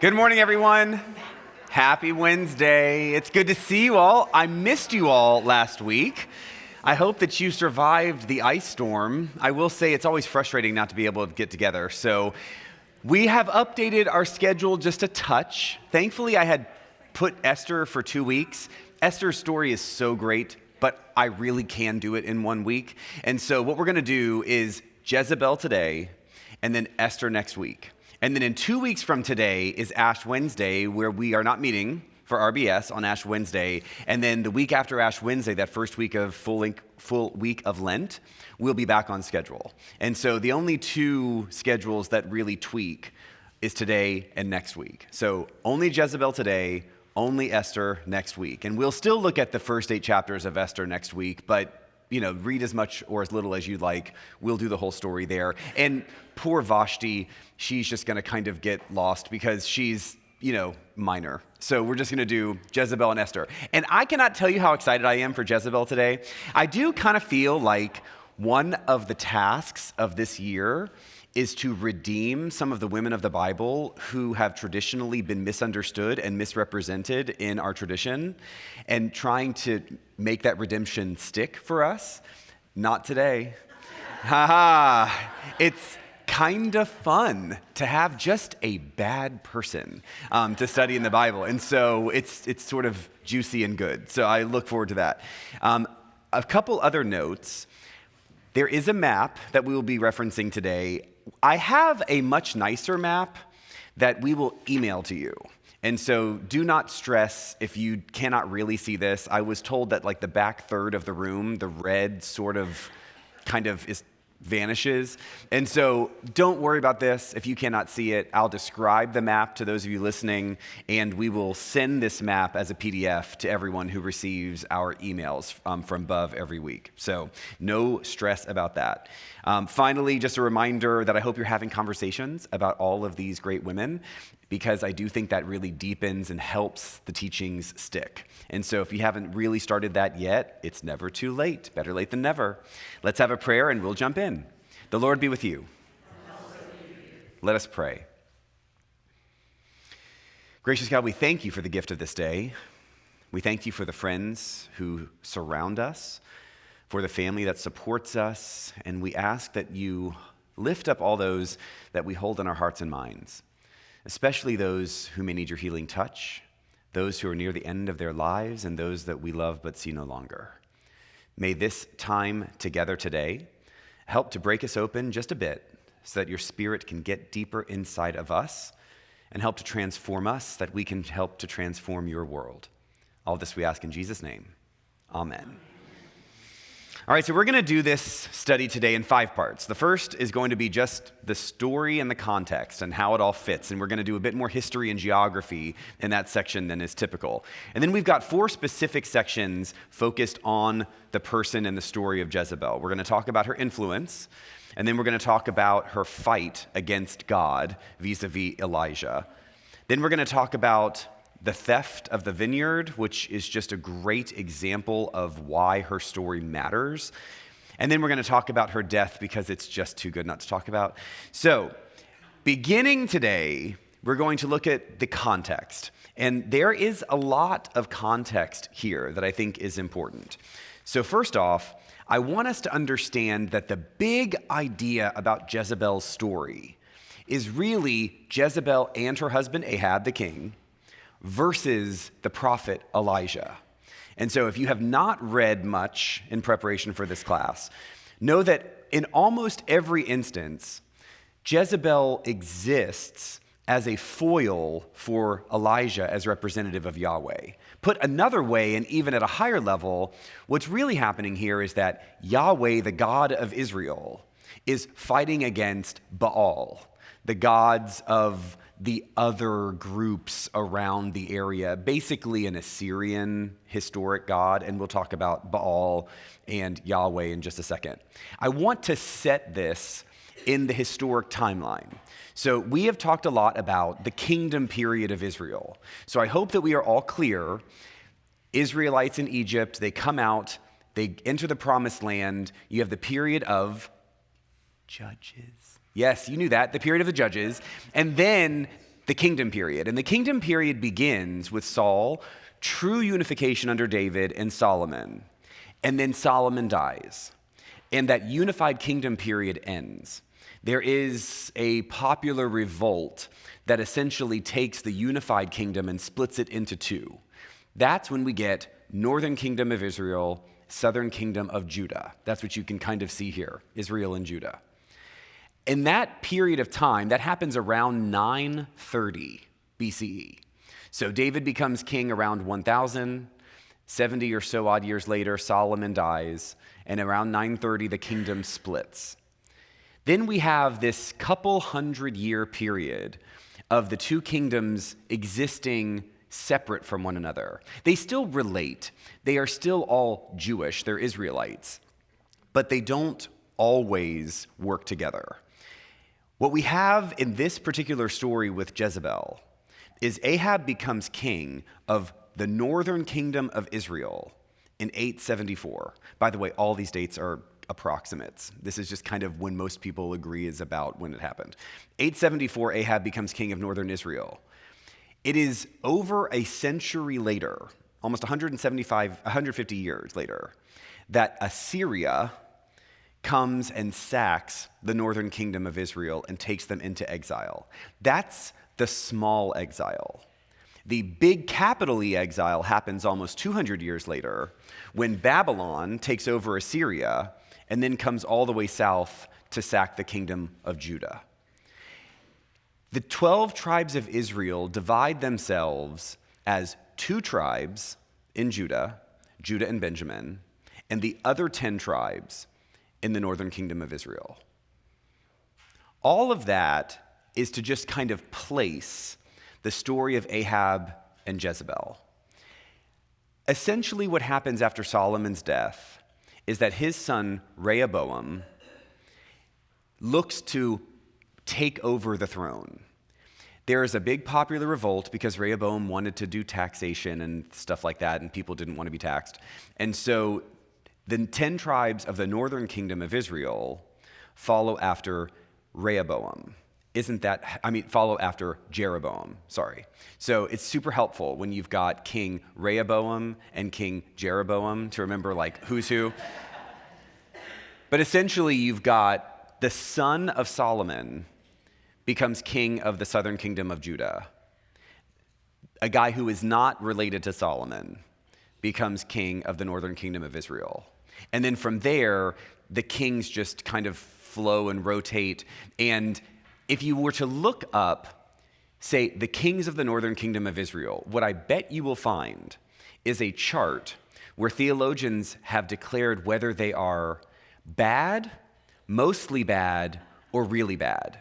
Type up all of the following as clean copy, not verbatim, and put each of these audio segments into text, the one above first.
Good morning, everyone. Happy Wednesday. It's good to see you all. I missed you all last week. I hope that you survived the ice storm. I will say it's always frustrating not to be able to get together. So we have updated our schedule just a touch. Thankfully, I had put Esther for 2 weeks. Esther's story is so great, but I really can do it in 1 week. And so what we're going to do is Jezebel today and then Esther next week. And then in 2 weeks from today is Ash Wednesday, where we are not meeting for RBS on Ash Wednesday. And then the week after Ash Wednesday, that first week of full week of Lent, we'll be back on schedule. And so the only two schedules that really tweak is today and next week. So only Jezebel today, only Esther next week. And we'll still look at the first 8 chapters of Esther next week, but read as much or as little as you'd like. We'll do the whole story there. And poor Vashti, she's just going to kind of get lost because she's, minor. So we're just going to do Jezebel and Esther. And I cannot tell you how excited I am for Jezebel today. I do kind of feel like one of the tasks of this year is to redeem some of the women of the Bible who have traditionally been misunderstood and misrepresented in our tradition, and trying to make that redemption stick for us. Not today. It's kind of fun to have just a bad person to study in the Bible. And so it's sort of juicy and good. So I look forward to that. A couple other notes. There is a map that we will be referencing today. I have a much nicer map that we will email to you. And so do not stress if you cannot really see this. I was told that the back third of the room, the red sort of kind of vanishes. And so don't worry about this if you cannot see it. I'll describe the map to those of you listening, and we will send this map as a PDF to everyone who receives our emails from Bov every week. So no stress about that. Finally, just a reminder that I hope you're having conversations about all of these great women, because I do think that really deepens and helps the teachings stick. And so if you haven't really started that yet, it's never too late. Better late than never. Let's have a prayer and we'll jump in. The Lord be with you. Let us pray. Gracious God, we thank you for the gift of this day. We thank you for the friends who surround us, for the family that supports us, and we ask that you lift up all those that we hold in our hearts and minds, especially those who may need your healing touch, those who are near the end of their lives, and those that we love but see no longer. May this time together today help to break us open just a bit so that your Spirit can get deeper inside of us and help to transform us, that we can help to transform your world. All this we ask in Jesus' name. Amen. All right, so we're going to do this study today in 5 parts. The first is going to be just the story and the context and how it all fits, and we're going to do a bit more history and geography in that section than is typical. And then we've got 4 specific sections focused on the person and the story of Jezebel. We're going to talk about her influence, and then we're going to talk about her fight against God vis-a-vis Elijah. Then we're going to talk about the theft of the vineyard, which is just a great example of why her story matters. And then we're going to talk about her death because it's just too good not to talk about. So, beginning today, we're going to look at the context. And there is a lot of context here that I think is important. So first off, I want us to understand that the big idea about Jezebel's story is really Jezebel and her husband Ahab, the king, versus the prophet Elijah. And so if you have not read much in preparation for this class, know that in almost every instance, Jezebel exists as a foil for Elijah as representative of Yahweh. Put another way, and even at a higher level, what's really happening here is that Yahweh, the God of Israel, is fighting against Baal, the gods of the other groups around the area, basically an Assyrian historic god, and we'll talk about Baal and Yahweh in just a second. I want to set this in the historic timeline. So we have talked a lot about the kingdom period of Israel. So I hope that we are all clear. Israelites in Egypt, they come out, they enter the promised land. You have the period of Judges. Yes, you knew that, the period of the Judges. And then the kingdom period. And the kingdom period begins with Saul, true unification under David and Solomon. And then Solomon dies. And that unified kingdom period ends. There is a popular revolt that essentially takes the unified kingdom and splits it into two. That's when we get northern kingdom of Israel, southern kingdom of Judah. That's what you can kind of see here, Israel and Judah. In that period of time, that happens around 930 BCE. So David becomes king around 1000, 70 or so odd years later, Solomon dies, and around 930, the kingdom splits. Then we have this couple 100-year period of the two kingdoms existing separate from one another. They still relate. They are still all Jewish. They're Israelites. But they don't always work together. What we have in this particular story with Jezebel is Ahab becomes king of the northern kingdom of Israel in 874. By the way, all these dates are approximates. This is just kind of when most people agree is about when it happened. 874, Ahab becomes king of northern Israel. It is over a century later, almost 150 years later, that Assyria comes and sacks the northern kingdom of Israel and takes them into exile. That's the small exile. The big capital E exile happens almost 200 years later when Babylon takes over Assyria and then comes all the way south to sack the kingdom of Judah. The 12 tribes of Israel divide themselves as 2 tribes in Judah, Judah and Benjamin, and the other 10 tribes in the northern kingdom of Israel. All of that is to just kind of place the story of Ahab and Jezebel. Essentially, what happens after Solomon's death is that his son Rehoboam looks to take over the throne. There is a big popular revolt because Rehoboam wanted to do taxation and stuff like that, and people didn't want to be taxed. And so the 10 tribes of the northern kingdom of Israel follow after Rehoboam. Follow after Jeroboam, sorry. So it's super helpful when you've got King Rehoboam and King Jeroboam to remember like who's who. But essentially you've got the son of Solomon becomes king of the southern kingdom of Judah. A guy who is not related to Solomon becomes king of the northern kingdom of Israel. And then from there, the kings just kind of flow and rotate. And if you were to look up, say, the kings of the northern kingdom of Israel, what I bet you will find is a chart where theologians have declared whether they are bad, mostly bad, or really bad.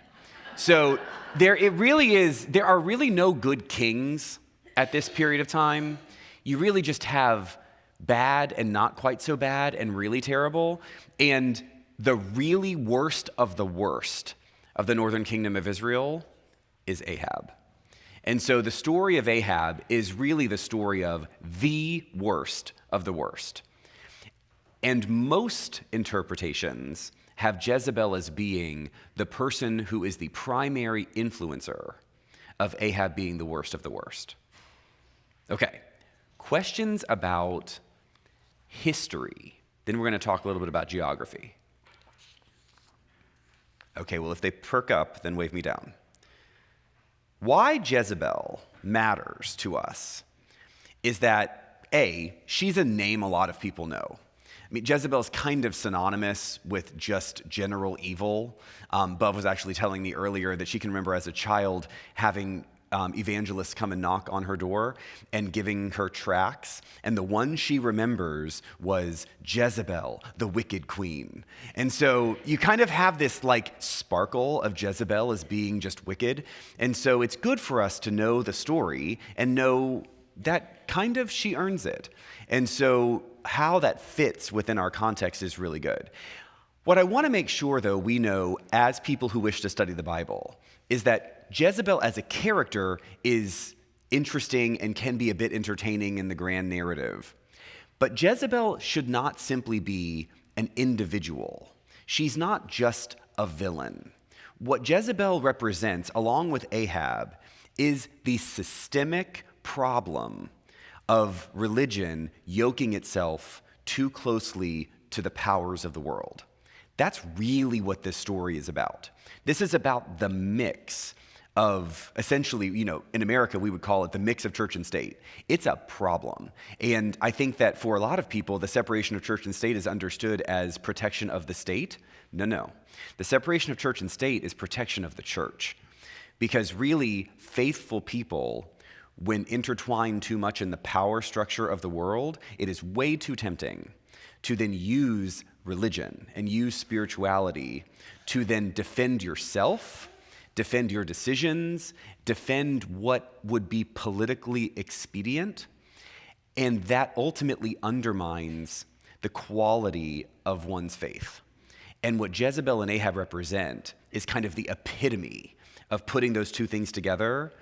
So there are really no good kings at this period of time. You really just have bad and not quite so bad and really terrible. And the really worst of the worst of the northern kingdom of Israel is Ahab. And so the story of Ahab is really the story of the worst of the worst. And most interpretations have Jezebel as being the person who is the primary influencer of Ahab being the worst of the worst. Okay, questions about history. Then we're going to talk a little bit about geography. Okay, well, if they perk up, then wave me down. Why Jezebel matters to us is that, A, she's a name a lot of people know. I mean, Jezebel is kind of synonymous with just general evil. Bub was actually telling me earlier that she can remember as a child having evangelists come and knock on her door and giving her tracts. And the one she remembers was Jezebel, the wicked queen. And so you kind of have this like sparkle of Jezebel as being just wicked. And so it's good for us to know the story and know that kind of she earns it. And so how that fits within our context is really good. What I want to make sure, though, we know as people who wish to study the Bible is that Jezebel as a character is interesting and can be a bit entertaining in the grand narrative. But Jezebel should not simply be an individual. She's not just a villain. What Jezebel represents, along with Ahab, is the systemic problem of religion yoking itself too closely to the powers of the world. That's really what this story is about. This is about the mix of essentially, in America, we would call it the mix of church and state. It's a problem. And I think that for a lot of people, the separation of church and state is understood as protection of the state. No. The separation of church and state is protection of the church. Because really, faithful people, when intertwined too much in the power structure of the world, it is way too tempting to then use religion and use spirituality to then defend yourself, defend your decisions, defend what would be politically expedient, and that ultimately undermines the quality of one's faith. And what Jezebel and Ahab represent is kind of the epitome of putting those two things together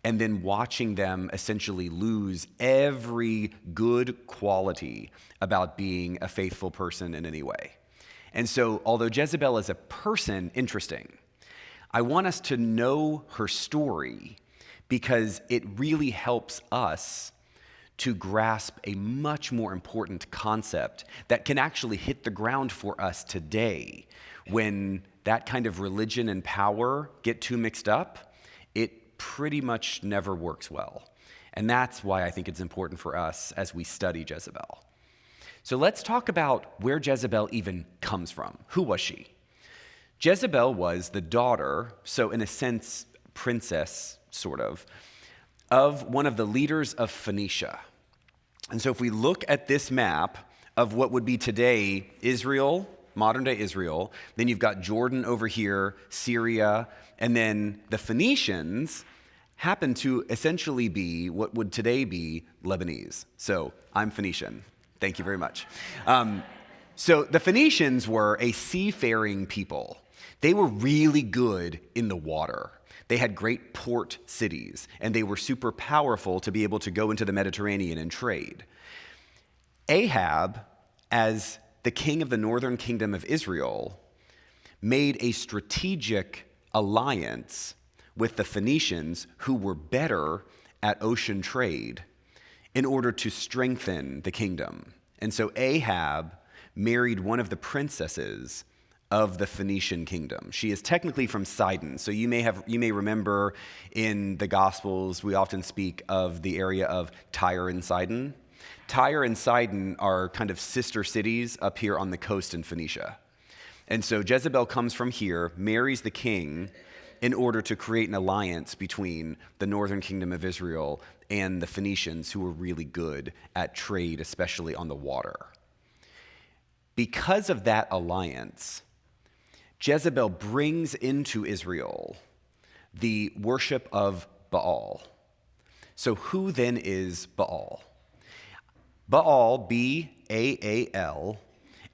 and then watching them essentially lose every good quality about being a faithful person in any way. And so, although Jezebel is a person, interesting, I want us to know her story because it really helps us to grasp a much more important concept that can actually hit the ground for us today. When that kind of religion and power get too mixed up, it pretty much never works well. And that's why I think it's important for us as we study Jezebel. So let's talk about where Jezebel even comes from. Who was she? Jezebel was the daughter, so in a sense, princess, sort of one of the leaders of Phoenicia. And so if we look at this map of what would be today Israel, modern-day Israel, then you've got Jordan over here, Syria, and then the Phoenicians happen to essentially be what would today be Lebanese. So I'm Phoenician. Thank you very much. So the Phoenicians were a seafaring people. They were really good in the water. They had great port cities, and they were super powerful to be able to go into the Mediterranean and trade. Ahab, as the king of the northern kingdom of Israel, made a strategic alliance with the Phoenicians, who were better at ocean trade, in order to strengthen the kingdom. And so Ahab married one of the princesses of the Phoenician kingdom. She is technically from Sidon. So you may remember in the Gospels, we often speak of the area of Tyre and Sidon. Tyre and Sidon are kind of sister cities up here on the coast in Phoenicia. And so Jezebel comes from here, marries the king in order to create an alliance between the northern kingdom of Israel and the Phoenicians, who were really good at trade, especially on the water. Because of that alliance, Jezebel brings into Israel the worship of Baal. So who then is Baal? Baal, B-A-A-L,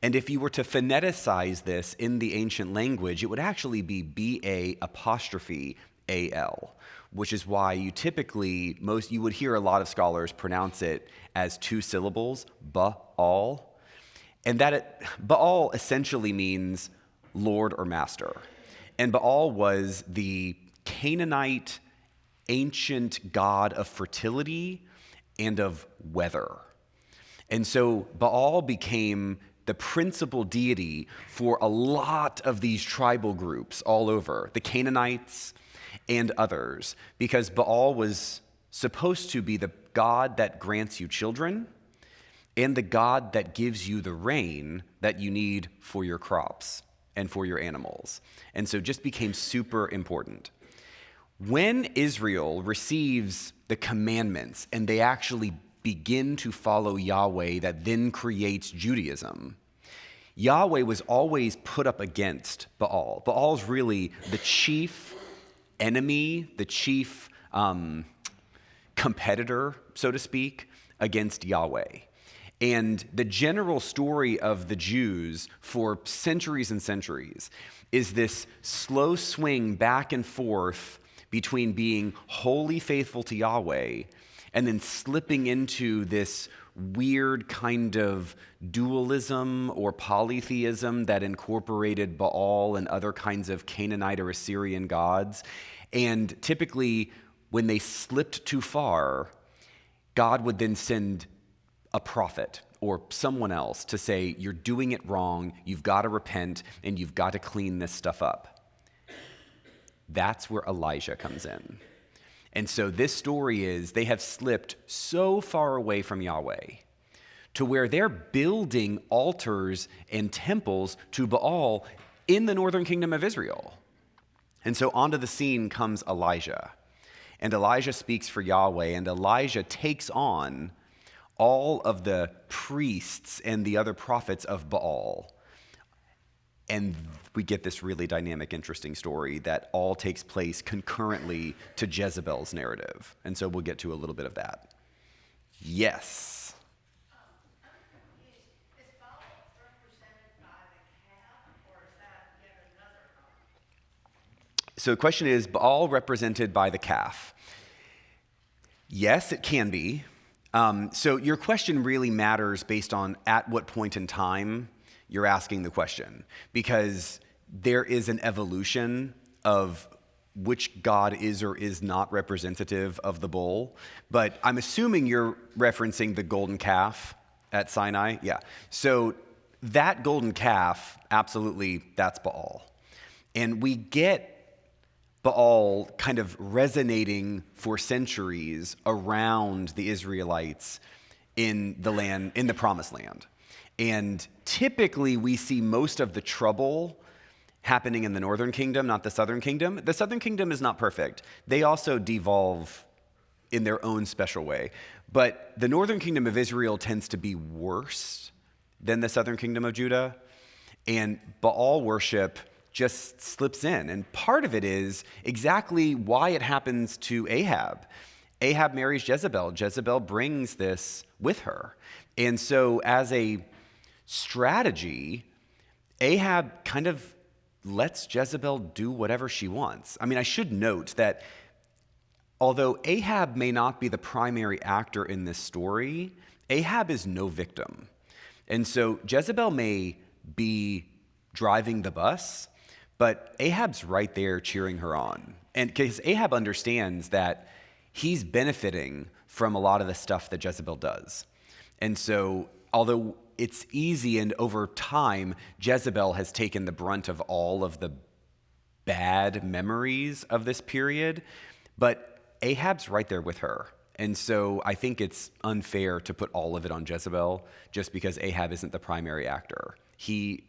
and if you were to phoneticize this in the ancient language, it would actually be B-A-apostrophe-A-L, which is why you would hear a lot of scholars pronounce it as two syllables, Baal. And Baal essentially means Lord or master. And Baal was the Canaanite ancient god of fertility and of weather. And so Baal became the principal deity for a lot of these tribal groups all over, the Canaanites and others, because Baal was supposed to be the god that grants you children and the god that gives you the rain that you need for your crops and for your animals. And so just became super important. When Israel receives the commandments and they actually begin to follow Yahweh, that then creates Judaism, Yahweh was always put up against Baal. Baal's really the chief enemy, the chief competitor, so to speak, against Yahweh. And the general story of the Jews for centuries and centuries is this slow swing back and forth between being wholly faithful to Yahweh and then slipping into this weird kind of dualism or polytheism that incorporated Baal and other kinds of Canaanite or Assyrian gods. And typically, when they slipped too far, God would then send a prophet or someone else to say, you're doing it wrong, you've got to repent, and you've got to clean this stuff up. That's where Elijah comes in. And so this story is they have slipped so far away from Yahweh to where they're building altars and temples to Baal in the northern kingdom of Israel. And so onto the scene comes Elijah. And Elijah speaks for Yahweh, and Elijah takes on all of the priests and the other prophets of Baal. And we get this really dynamic, interesting story that all takes place concurrently to Jezebel's narrative. And so we'll get to a little bit of that. Yes. Is Baal represented by the calf, or is that yet another god? So the question is, Baal represented by the calf? Yes, it can be. So your question really matters based on at what point in time you're asking the question, because there is an evolution of which God is or is not representative of the bull. But I'm assuming you're referencing the golden calf at Sinai. Yeah. So that golden calf, absolutely, that's Baal. And we get Baal kind of resonating for centuries around the Israelites in the land, in the promised land. And typically we see most of the trouble happening in the northern kingdom, not the southern kingdom. The southern kingdom is not perfect. They also devolve in their own special way. But the northern kingdom of Israel tends to be worse than the southern kingdom of Judah. And Baal worship just slips in. And part of it is exactly why it happens to Ahab. Ahab marries Jezebel. Jezebel brings this with her. And so as a strategy, Ahab kind of lets Jezebel do whatever she wants. I mean, I should note that although Ahab may not be the primary actor in this story, Ahab is no victim. And so Jezebel may be driving the bus, but Ahab's right there cheering her on. And because Ahab understands that he's benefiting from a lot of the stuff that Jezebel does. And so, although it's easy and over time, Jezebel has taken the brunt of all of the bad memories of this period, but Ahab's right there with her. And so I think it's unfair to put all of it on Jezebel just because Ahab isn't the primary actor. He's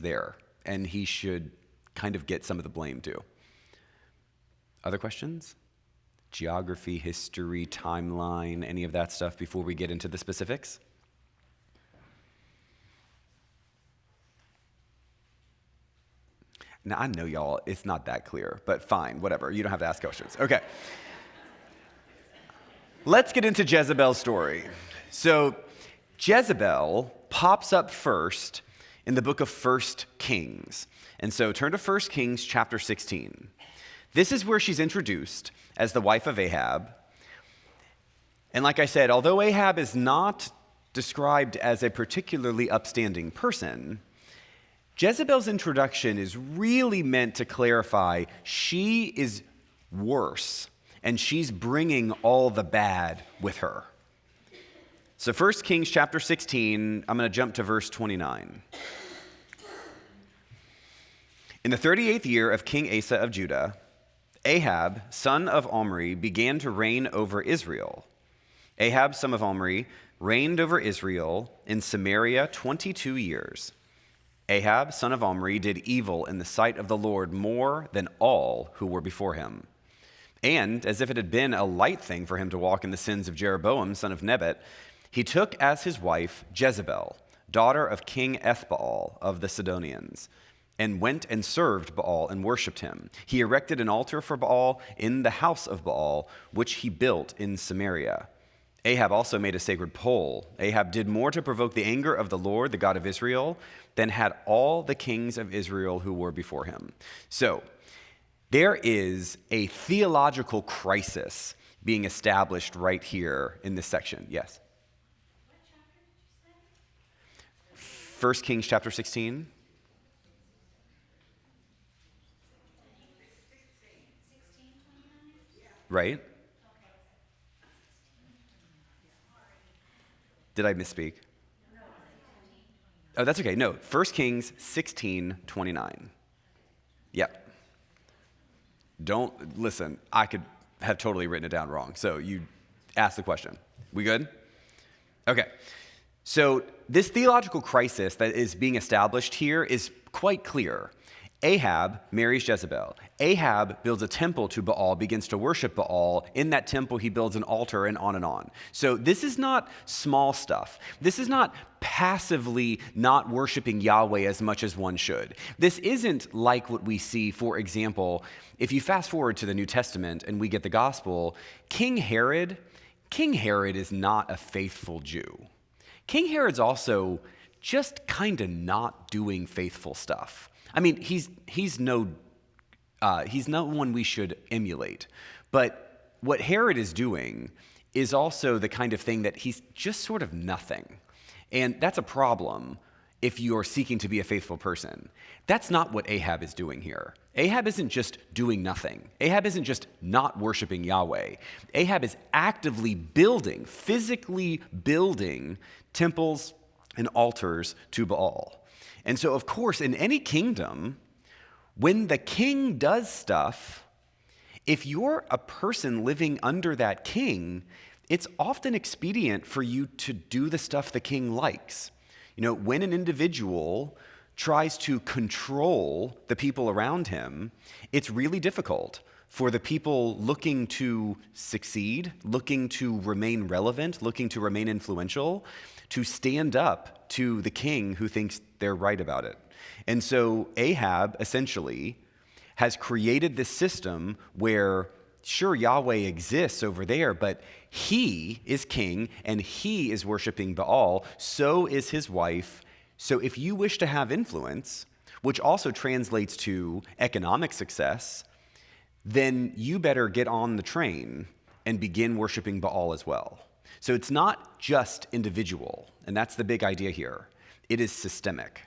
there, and he should kind of get some of the blame too. Other questions? Geography, history, timeline, any of that stuff before we get into the specifics? Now, I know y'all, it's not that clear, but fine, whatever. You don't have to ask questions. Okay. Let's get into Jezebel's story. So, Jezebel pops up first in the book of 1 Kings. And so, turn to 1 Kings chapter 16. This is where she's introduced as the wife of Ahab. And like I said, although Ahab is not described as a particularly upstanding person, Jezebel's introduction is really meant to clarify she is worse, and she's bringing all the bad with her. So 1 Kings chapter 16, I'm going to jump to verse 29. In the 38th year of King Asa of Judah, Ahab, son of Omri, began to reign over Israel. Ahab, son of Omri, reigned over Israel in Samaria 22 years. Ahab, son of Omri, did evil in the sight of the Lord more than all who were before him. And, as if it had been a light thing for him to walk in the sins of Jeroboam, son of Nebat, he took as his wife Jezebel, daughter of King Ethbaal of the Sidonians, and went and served Baal and worshipped him. He erected an altar for Baal in the house of Baal, which he built in Samaria. Ahab also made a sacred pole. Ahab did more to provoke the anger of the Lord, the God of Israel, than had all the kings of Israel who were before him. So, there is a theological crisis being established right here in this section. Yes? What chapter did you say? 1 Kings chapter 16. right? Did I misspeak? Oh, that's okay. No, 1 Kings 16:29. Yeah. Don't, listen, I could have totally written it down wrong. So you asked the question. We good? Okay. So this theological crisis that is being established here is quite clear. Ahab marries Jezebel. Ahab builds a temple to Baal, begins to worship Baal. In that temple, he builds an altar, and on and on. So this is not small stuff. This is not passively not worshiping Yahweh as much as one should. This isn't like what we see, for example, if you fast forward to the New Testament and we get the gospel, King Herod is not a faithful Jew. King Herod's also just kind of not doing faithful stuff. I mean, he's no one we should emulate. But what Herod is doing is also the kind of thing that he's just sort of nothing. And that's a problem if you're seeking to be a faithful person. That's not what Ahab is doing here. Ahab isn't just doing nothing. Ahab isn't just not worshiping Yahweh. Ahab is actively building, physically building temples and altars to Baal. And so, of course, in any kingdom, when the king does stuff, if you're a person living under that king, it's often expedient for you to do the stuff the king likes. You know, when an individual tries to control the people around him, it's really difficult for the people looking to succeed, looking to remain relevant, looking to remain influential, to stand up to the king who thinks they're right about it. And so Ahab essentially has created this system where, sure, Yahweh exists over there, but he is king and he is worshiping Baal. So is his wife. So if you wish to have influence, which also translates to economic success, then you better get on the train and begin worshiping Baal as well. So it's not just individual, and that's the big idea here. It is systemic.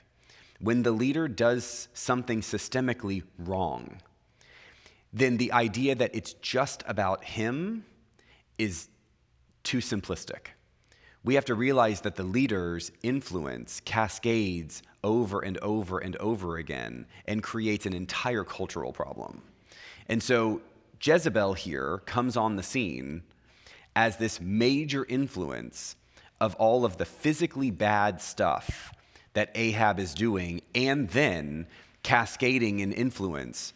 When the leader does something systemically wrong, then the idea that it's just about him is too simplistic. We have to realize that the leader's influence cascades over and over and over again and creates an entire cultural problem. And so Jezebel here comes on the scene as this major influence of all of the physically bad stuff that Ahab is doing, and then cascading in influence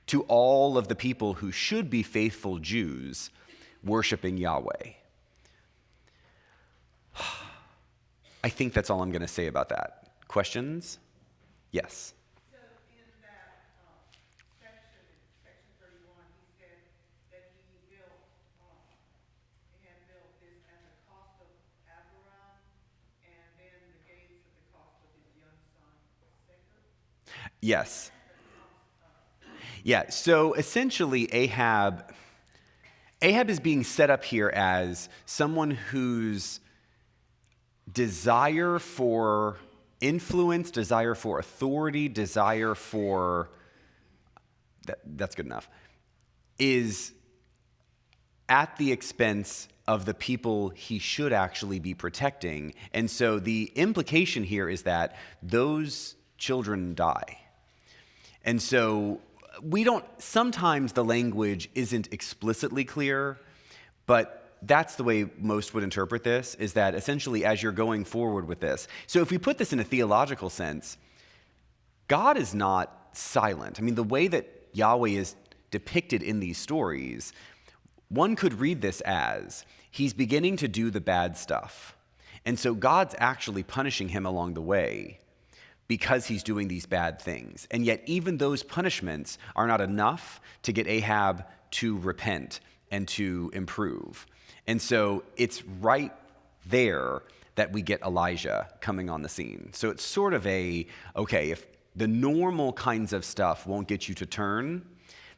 to all of the people who should be faithful Jews worshiping Yahweh. I think that's all I'm going to say about that. Questions? Yes. So in that section 31, he said that he had built this at the cost of Abiram, and then the gates at the cost of his young son, Second. Yes. Yeah, so essentially Ahab is being set up here as someone whose desire for influence, desire for authority, desire for, that's good enough, is at the expense of the people he should actually be protecting. And so the implication here is that those children die. And so sometimes the language isn't explicitly clear, but that's the way most would interpret this, is that essentially as you're going forward with this. So if we put this in a theological sense, God is not silent. I mean, the way that Yahweh is depicted in these stories, one could read this as he's beginning to do the bad stuff. And so God's actually punishing him along the way because he's doing these bad things. And yet even those punishments are not enough to get Ahab to repent and to improve. And so it's right there that we get Elijah coming on the scene. So it's sort of okay, if the normal kinds of stuff won't get you to turn,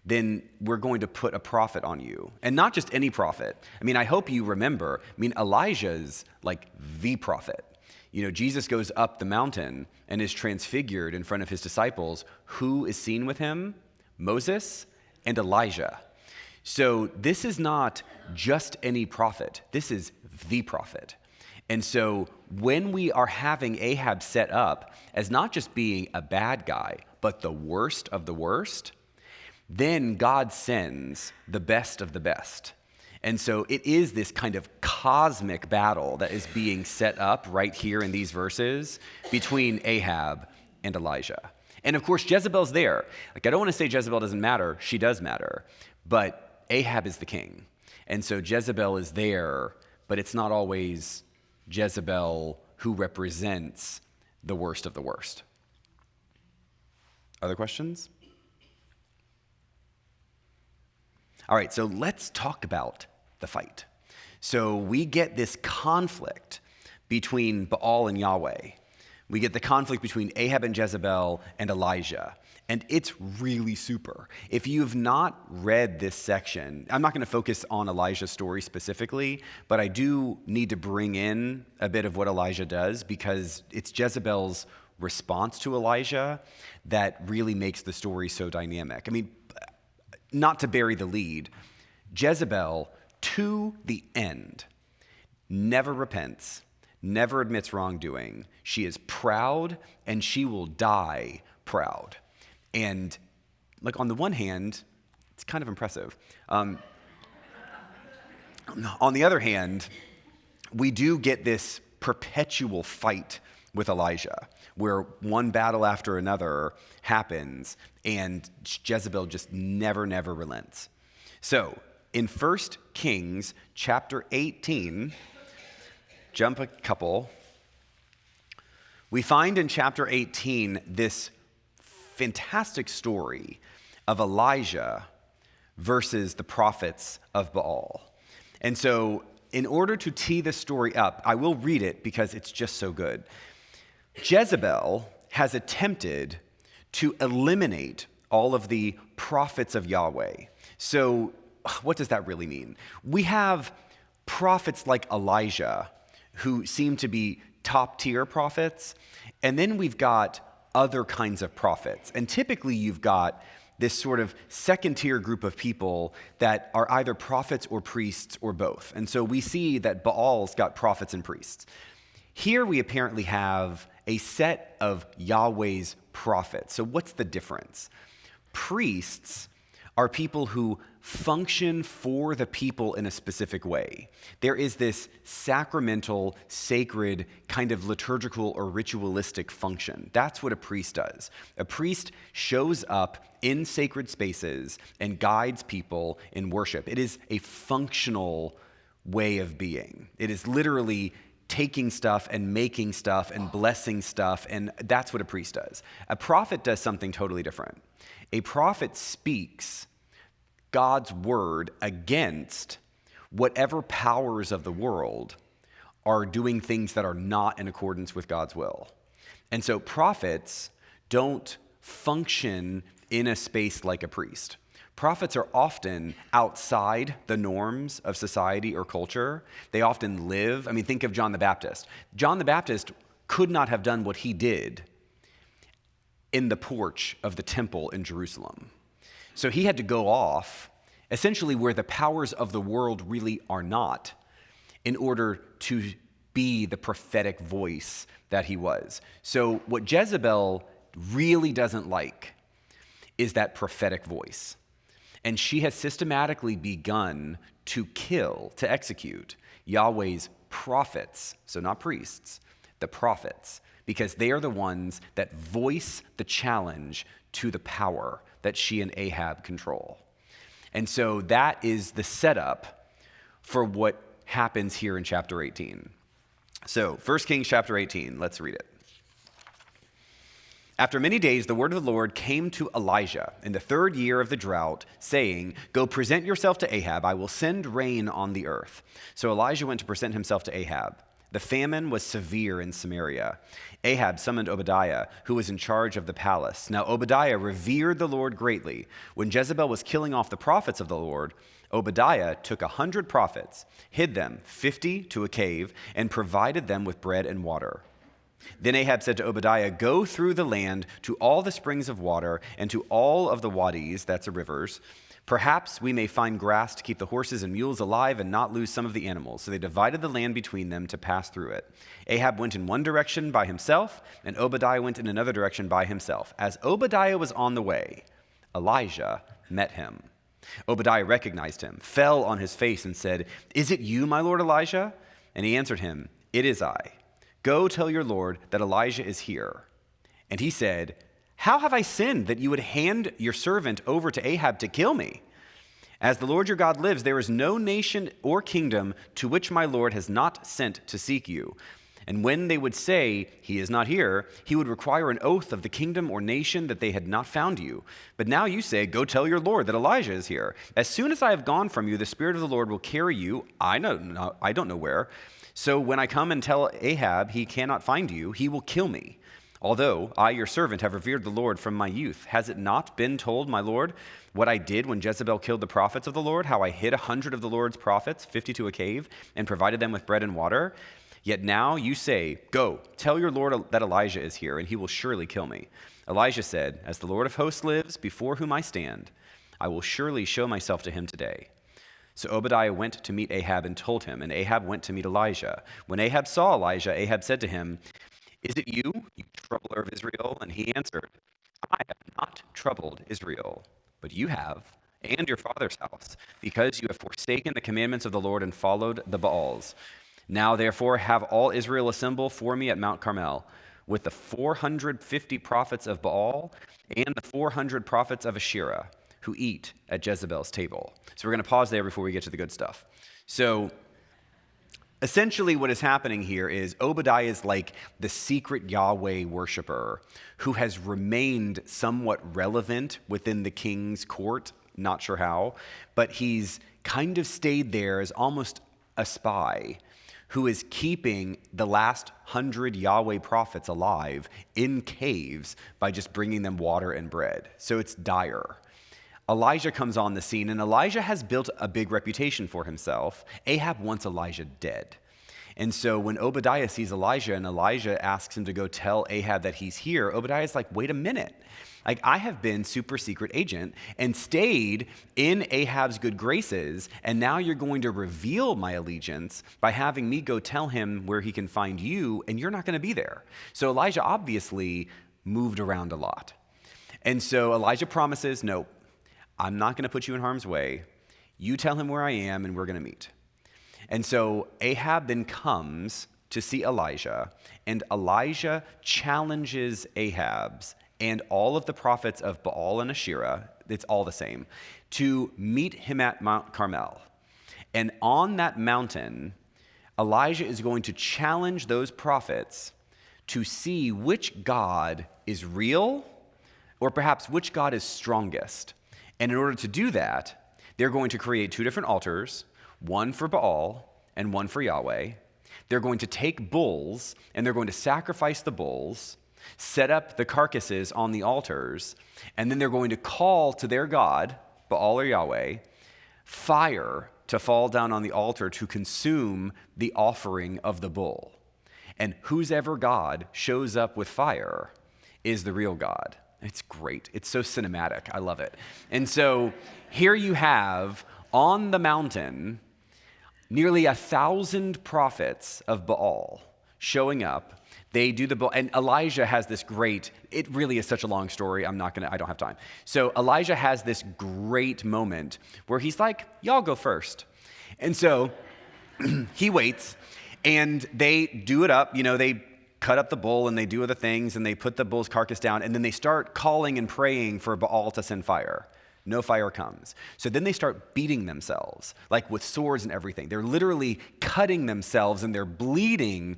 then we're going to put a prophet on you. And not just any prophet. I mean, I hope you remember, Elijah's like the prophet. You know, Jesus goes up the mountain and is transfigured in front of his disciples. Who is seen with him? Moses and Elijah. So this is not just any prophet. This is the prophet. And so when we are having Ahab set up as not just being a bad guy, but the worst of the worst, then God sends the best of the best. And so it is this kind of cosmic battle that is being set up right here in these verses between Ahab and Elijah. And of course, Jezebel's there. Like, I don't want to say Jezebel doesn't matter. She does matter. But Ahab is the king. And so Jezebel is there, but it's not always Jezebel who represents the worst of the worst. Other questions? All right, so let's talk about the fight. So we get this conflict between Baal and Yahweh. We get the conflict between Ahab and Jezebel and Elijah. And it's really super. If you've not read this section, I'm not going to focus on Elijah's story specifically, but I do need to bring in a bit of what Elijah does because it's Jezebel's response to Elijah that really makes the story so dynamic. I mean, not to bury the lead, Jezebel, to the end, never repents, never admits wrongdoing. She is proud, and she will die proud. And like on the one hand, it's kind of impressive. On the other hand, we do get this perpetual fight with Elijah, where one battle after another happens, and Jezebel just never relents. So in 1 Kings chapter 18, jump a couple, we find in chapter 18 this fantastic story of Elijah versus the prophets of Baal. And so in order to tee this story up, I will read it because it's just so good. Jezebel has attempted to eliminate all of the prophets of Yahweh. So what does that really mean? We have prophets like Elijah who seem to be top tier prophets, and then we've got other kinds of prophets. And typically you've got this sort of second tier group of people that are either prophets or priests or both. And so we see that Baal's got prophets and priests. Here we apparently have a set of Yahweh's prophets. So what's the difference? Priests are people who function for the people in a specific way. There is this sacramental, sacred, kind of liturgical or ritualistic function. That's what a priest does. A priest shows up in sacred spaces and guides people in worship. It is a functional way of being. It is literally taking stuff and making stuff and blessing stuff, and that's what a priest does. A prophet does something totally different. A prophet speaks God's word against whatever powers of the world are doing things that are not in accordance with God's will. And so prophets don't function in a space like a priest. Prophets are often outside the norms of society or culture. They often live, think of John the Baptist. John the Baptist could not have done what he did in the porch of the temple in Jerusalem. So he had to go off, essentially where the powers of the world really are not, in order to be the prophetic voice that he was. So what Jezebel really doesn't like is that prophetic voice. And she has systematically begun to kill, to execute Yahweh's prophets, so not priests, the prophets, because they are the ones that voice the challenge to the power that she and Ahab control. And so that is the setup for what happens here in chapter 18. So 1 Kings chapter 18, let's read it. After many days, the word of the Lord came to Elijah in the 3rd year of the drought, saying, "Go present yourself to Ahab. I will send rain on the earth." So Elijah went to present himself to Ahab. The famine was severe in Samaria. Ahab summoned Obadiah, who was in charge of the palace. Now Obadiah revered the Lord greatly. When Jezebel was killing off the prophets of the Lord, Obadiah took 100 prophets, hid them 50 to a cave, and provided them with bread and water. Then Ahab said to Obadiah, "Go through the land to all the springs of water and to all of the wadis," that's the rivers, Perhaps we may find grass to keep the horses and mules alive and not lose some of the animals. So they divided the land between them to pass through it. Ahab went in one direction by himself, and Obadiah went in another direction by himself. As Obadiah was on the way, Elijah met him. Obadiah recognized him, fell on his face, and said, "Is it you, my lord Elijah?" And he answered him, "It is I. Go tell your lord that Elijah is here." And he said, "How have I sinned that you would hand your servant over to Ahab to kill me? As the Lord your God lives, there is no nation or kingdom to which my lord has not sent to seek you. And when they would say, 'He is not here,' he would require an oath of the kingdom or nation that they had not found you. But now you say, 'Go tell your lord that Elijah is here.' As soon as I have gone from you, the Spirit of the Lord will carry you, I don't know where. So when I come and tell Ahab he cannot find you, he will kill me. Although I, your servant, have revered the Lord from my youth, has it not been told, my Lord, what I did when Jezebel killed the prophets of the Lord, how I hid 100 of the Lord's prophets, 50 to a cave, and provided them with bread and water? Yet now you say, 'Go, tell your Lord that Elijah is here, and he will surely kill me.' Elijah said, 'As the Lord of hosts lives, before whom I stand, I will surely show myself to him today.' So Obadiah went to meet Ahab and told him, and Ahab went to meet Elijah. When Ahab saw Elijah, Ahab said to him, 'Is it you, you troubler of Israel?' And he answered, 'I have not troubled Israel, but you have, and your father's house, because you have forsaken the commandments of the Lord and followed the Baals. Now therefore have all Israel assemble for me at Mount Carmel, with the 450 prophets of Baal and the 400 prophets of Asherah, who eat at Jezebel's table.'" So we're going to pause there before we get to the good stuff. So essentially what is happening here is Obadiah is like the secret Yahweh worshiper who has remained somewhat relevant within the king's court, not sure how, but he's kind of stayed there as almost a spy who is keeping the last 100 Yahweh prophets alive in caves by just bringing them water and bread. So it's dire. Elijah comes on the scene, and Elijah has built a big reputation for himself. Ahab wants Elijah dead. And so when Obadiah sees Elijah and Elijah asks him to go tell Ahab that he's here, Obadiah's like, wait a minute. Like, I have been super secret agent and stayed in Ahab's good graces, and now you're going to reveal my allegiance by having me go tell him where he can find you, and you're not going to be there. So Elijah obviously moved around a lot. And so Elijah promises, no, I'm not going to put you in harm's way. You tell him where I am, and we're going to meet. And so Ahab then comes to see Elijah, and Elijah challenges Ahab's and all of the prophets of Baal and Asherah, it's all the same, to meet him at Mount Carmel. And on that mountain, Elijah is going to challenge those prophets to see which God is real, or perhaps which God is strongest. And in order to do that, they're going to create two different altars, one for Baal and one for Yahweh. They're going to take bulls, and they're going to sacrifice the bulls, set up the carcasses on the altars, and then they're going to call to their God, Baal or Yahweh, fire to fall down on the altar to consume the offering of the bull. And whose ever God shows up with fire is the real God. It's great. It's so cinematic. I love it. And so here you have on the mountain nearly 1,000 prophets of Baal showing up. They do the bull, and Elijah has this great, it really is such a long story, I don't have time. So Elijah has this great moment where he's like, y'all go first. And so he waits, and they do it up, they cut up the bull, and they do other things, and they put the bull's carcass down, and then they start calling and praying for Baal to send fire. No fire comes. So then they start beating themselves, like with swords and everything. They're literally cutting themselves, and they're bleeding,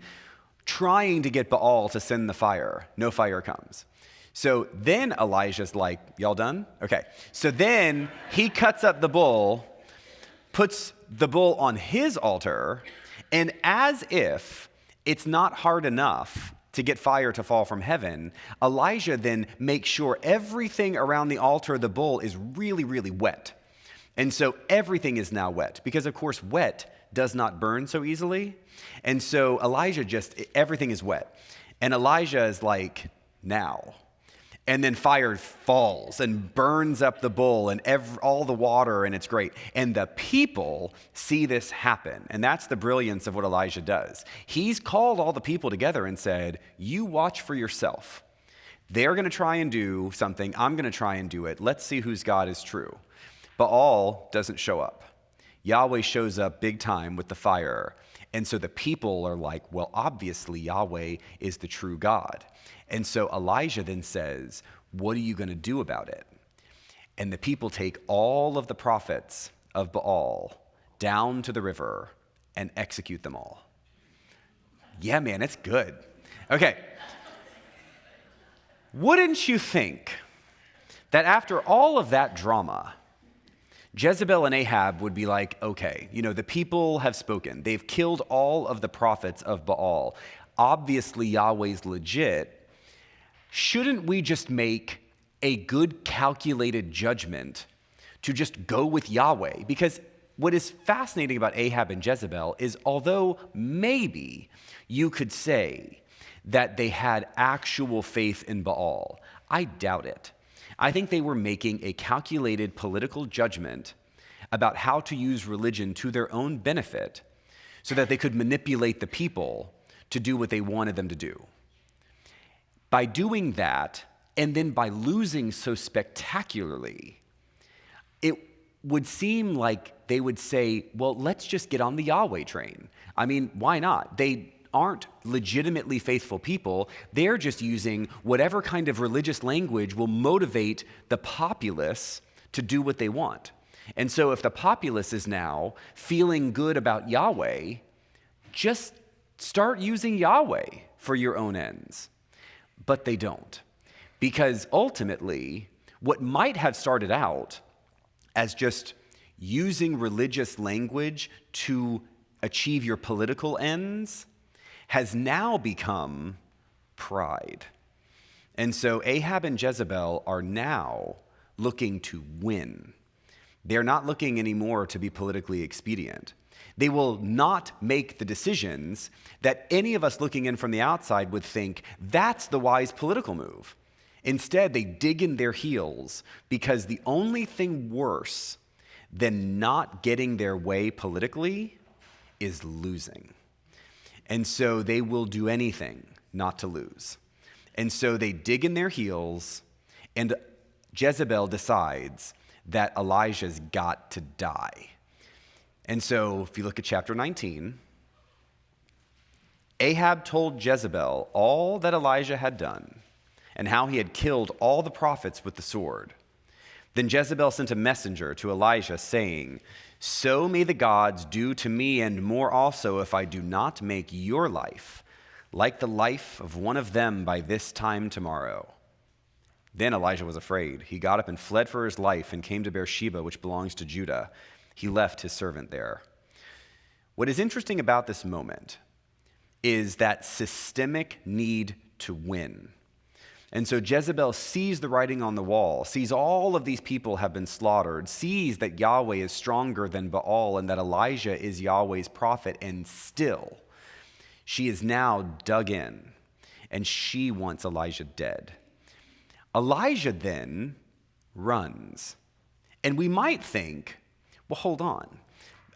trying to get Baal to send the fire. No fire comes. So then Elijah's like, y'all done? Okay. So then he cuts up the bull, puts the bull on his altar, and as if it's not hard enough to get fire to fall from heaven, Elijah then makes sure everything around the altar of the bull is really, really wet. And so everything is now wet, because of course wet does not burn so easily. And so Elijah everything is wet. And Elijah is like, now. And then fire falls and burns up the bull and all the water, and it's great. And the people see this happen. And that's the brilliance of what Elijah does. He's called all the people together and said, you watch for yourself. They're going to try and do something. I'm going to try and do it. Let's see whose God is true. Baal doesn't show up. Yahweh shows up big time with the fire. And so the people are like, well, obviously Yahweh is the true God. And so Elijah then says, what are you going to do about it? And the people take all of the prophets of Baal down to the river and execute them all. Yeah, man, it's good. Okay. Wouldn't you think that after all of that drama, Jezebel and Ahab would be like, okay, the people have spoken. They've killed all of the prophets of Baal. Obviously, Yahweh's legit. Shouldn't we just make a good calculated judgment to just go with Yahweh? Because what is fascinating about Ahab and Jezebel is although maybe you could say that they had actual faith in Baal, I doubt it. I think they were making a calculated political judgment about how to use religion to their own benefit so that they could manipulate the people to do what they wanted them to do. By doing that, and then by losing so spectacularly, it would seem like they would say, well, let's just get on the Yahweh train. I mean, why not? They aren't legitimately faithful people. They're just using whatever kind of religious language will motivate the populace to do what they want. And so if the populace is now feeling good about Yahweh, just start using Yahweh for your own ends. But they don't. Because ultimately, what might have started out as just using religious language to achieve your political ends has now become pride. And so Ahab and Jezebel are now looking to win. They're not looking anymore to be politically expedient. They will not make the decisions that any of us looking in from the outside would think that's the wise political move. Instead, they dig in their heels because the only thing worse than not getting their way politically is losing. And so they will do anything not to lose. And so they dig in their heels, and Jezebel decides that Elijah's got to die. And so if you look at chapter 19, Ahab told Jezebel all that Elijah had done and how he had killed all the prophets with the sword. Then Jezebel sent a messenger to Elijah saying, so may the gods do to me and more also if I do not make your life like the life of one of them by this time tomorrow. Then Elijah was afraid. He got up and fled for his life and came to Beersheba, which belongs to Judah. He left his servant there. What is interesting about this moment is that systemic need to win. And so Jezebel sees the writing on the wall, sees all of these people have been slaughtered, sees that Yahweh is stronger than Baal and that Elijah is Yahweh's prophet, and still she is now dug in and she wants Elijah dead. Elijah then runs. And we might think, well, hold on.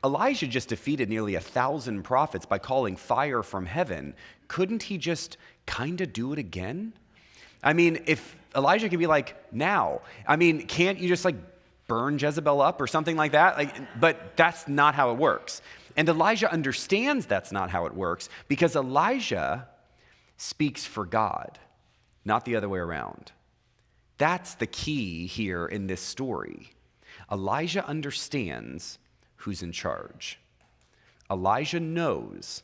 Elijah just defeated nearly 1,000 prophets by calling fire from heaven. Couldn't he just kind of do it again? I mean, if Elijah can be like, now, can't you just burn Jezebel up or something like that? But that's not how it works. And Elijah understands that's not how it works because Elijah speaks for God, not the other way around. That's the key here in this story. Elijah understands who's in charge. Elijah knows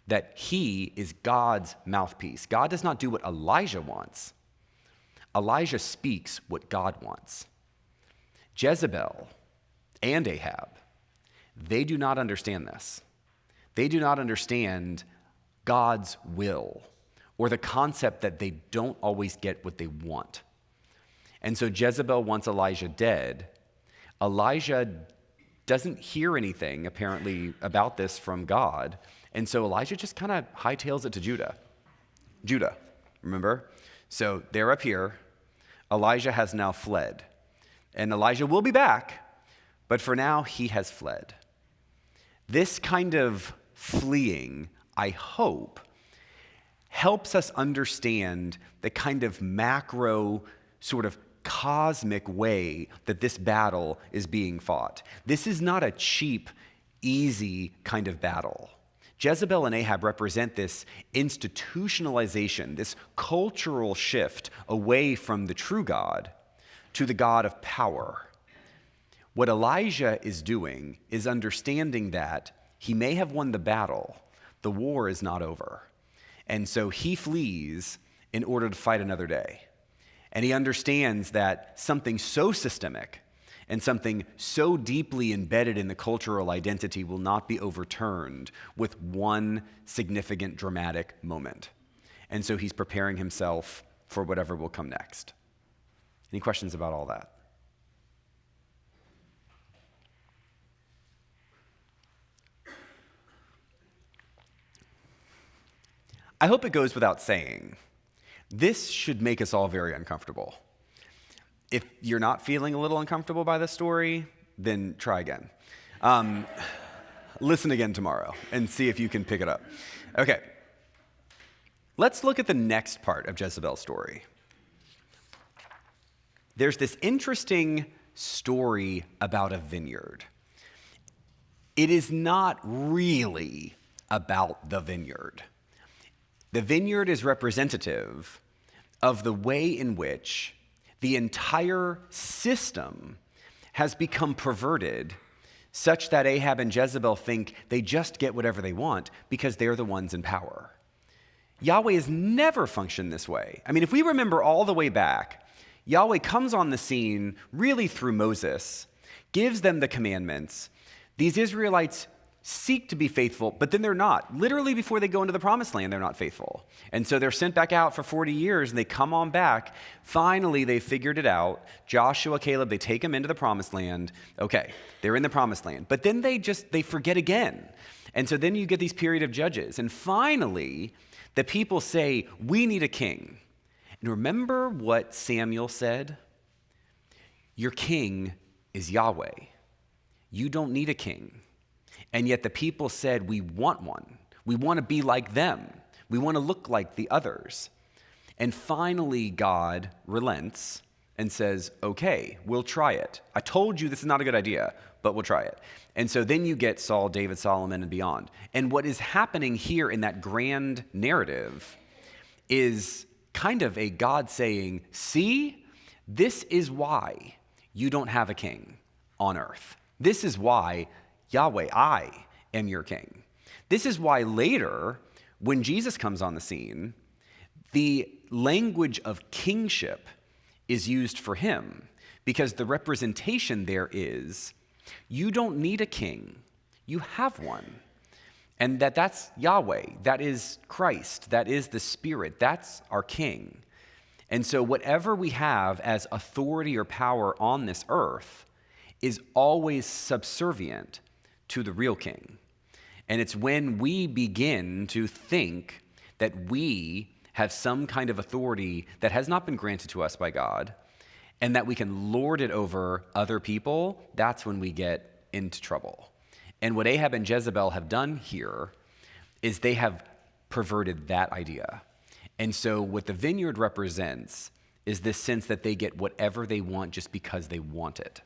that he is God's mouthpiece. God does not do what Elijah wants. Elijah speaks what God wants. Jezebel and Ahab, they do not understand this. They do not understand God's will or the concept that they don't always get what they want. And so Jezebel wants Elijah dead. Elijah doesn't hear anything, apparently, about this from God. And so Elijah just kind of hightails it to Judah. Judah, remember? So they're up here. Elijah has now fled. And Elijah will be back, but for now, he has fled. This kind of fleeing, I hope, helps us understand the kind of macro, sort of cosmic way that this battle is being fought. This is not a cheap, easy kind of battle. Jezebel and Ahab represent this institutionalization, this cultural shift away from the true God to the God of power. What Elijah is doing is understanding that he may have won the battle, the war is not over. And so he flees in order to fight another day. And he understands that something so systemic and something so deeply embedded in the cultural identity will not be overturned with one significant dramatic moment. And so he's preparing himself for whatever will come next. Any questions about all that? I hope it goes without saying, this should make us all very uncomfortable. If you're not feeling a little uncomfortable by this story, then try again. Listen again tomorrow and see if you can pick it up. Okay, let's look at the next part of Jezebel's story. There's this interesting story about a vineyard. It is not really about the vineyard. The vineyard is representative of the way in which the entire system has become perverted such that Ahab and Jezebel think they just get whatever they want because they're the ones in power. Yahweh has never functioned this way. I mean, if we remember all the way back, Yahweh comes on the scene really through Moses, gives them the commandments. These Israelites seek to be faithful, but then they're not. Literally before they go into the promised land, they're not faithful. And so they're sent back out for 40 years and they come on back. Finally, they figured it out. Joshua, Caleb, they take them into the promised land. Okay, they're in the promised land. But then they forget again. And so then you get these period of judges. And finally, the people say, we need a king. And remember what Samuel said? Your king is Yahweh. You don't need a king. And yet the people said, we want one. We want to be like them. We want to look like the others. And finally, God relents and says, okay, we'll try it. I told you this is not a good idea, but we'll try it. And so then you get Saul, David, Solomon, and beyond. And what is happening here in that grand narrative is kind of a God saying, see, this is why you don't have a king on earth. This is why Yahweh, I am your king. This is why later, when Jesus comes on the scene, the language of kingship is used for him because the representation there is, you don't need a king, you have one. And that's Yahweh, that is Christ, that is the Spirit, that's our king. And so whatever we have as authority or power on this earth is always subservient to the real king. And it's when we begin to think that we have some kind of authority that has not been granted to us by God and that we can lord it over other people, that's when we get into trouble. And what Ahab and Jezebel have done here is they have perverted that idea. And so what the vineyard represents is this sense that they get whatever they want just because they want it.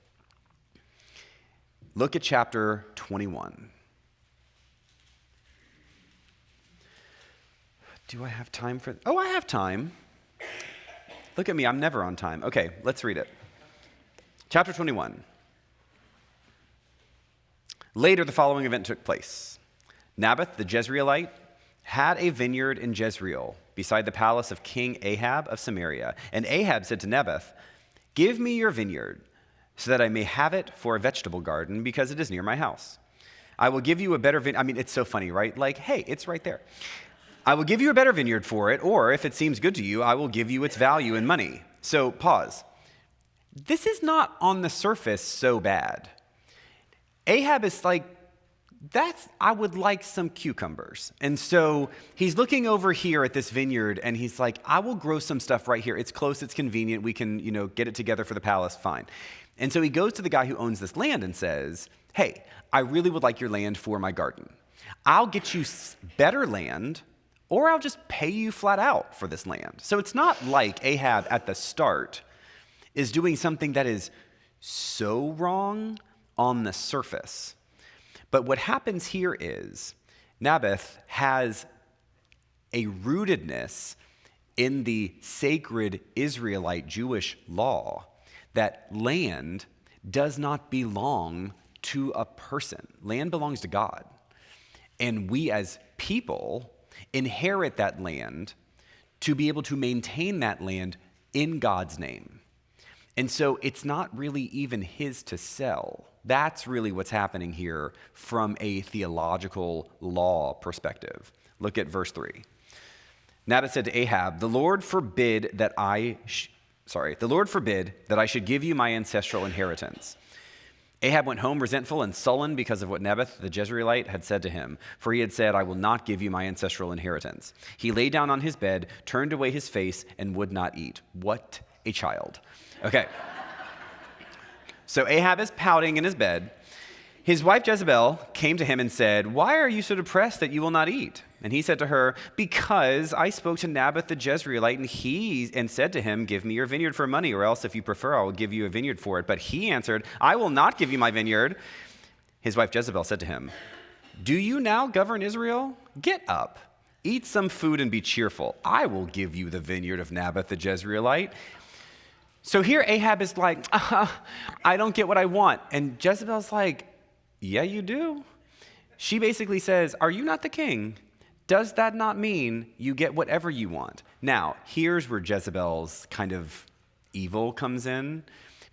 Look at chapter 21. Do I have time for... Oh, I have time. Look at me, I'm never on time. Okay, let's read it. Chapter 21. Later, the following event took place. Naboth, the Jezreelite, had a vineyard in Jezreel beside the palace of King Ahab of Samaria. And Ahab said to Naboth, give me your vineyard, so that I may have it for a vegetable garden, because it is near my house. I will give you a better vineyard. I mean, it's so funny, right? Like, hey, it's right there. I will give you a better vineyard for it, or if it seems good to you, I will give you its value in money. So, pause. This is not on the surface so bad. Ahab is like I would like some cucumbers. And so he's looking over here at this vineyard and he's like, I will grow some stuff right here. It's close, it's convenient. We can, get it together for the palace, fine. And so he goes to the guy who owns this land and says, hey, I really would like your land for my garden. I'll get you better land, or I'll just pay you flat out for this land. So it's not like Ahab at the start is doing something that is so wrong on the surface. But what happens here is Naboth has a rootedness in the sacred Israelite Jewish law that land does not belong to a person. Land belongs to God. And we as people inherit that land to be able to maintain that land in God's name. And so it's not really even his to sell. That's really what's happening here from a theological law perspective. Look at verse 3. Naboth said to Ahab, the Lord forbid that I should give you my ancestral inheritance. Ahab went home resentful and sullen because of what Naboth the Jezreelite had said to him, for he had said, I will not give you my ancestral inheritance. He lay down on his bed, turned away his face, and would not eat. What a child. Okay. So Ahab is pouting in his bed. His wife Jezebel came to him and said, why are you so depressed that you will not eat? And he said to her, because I spoke to Naboth the Jezreelite, and said to him, give me your vineyard for money, or else if you prefer, I will give you a vineyard for it. But he answered, I will not give you my vineyard. His wife Jezebel said to him, do you now govern Israel? Get up, eat some food and be cheerful. I will give you the vineyard of Naboth the Jezreelite. So here Ahab is like, I don't get what I want. And Jezebel's like, yeah, you do. She basically says, are you not the king? Does that not mean you get whatever you want? Now, here's where Jezebel's kind of evil comes in,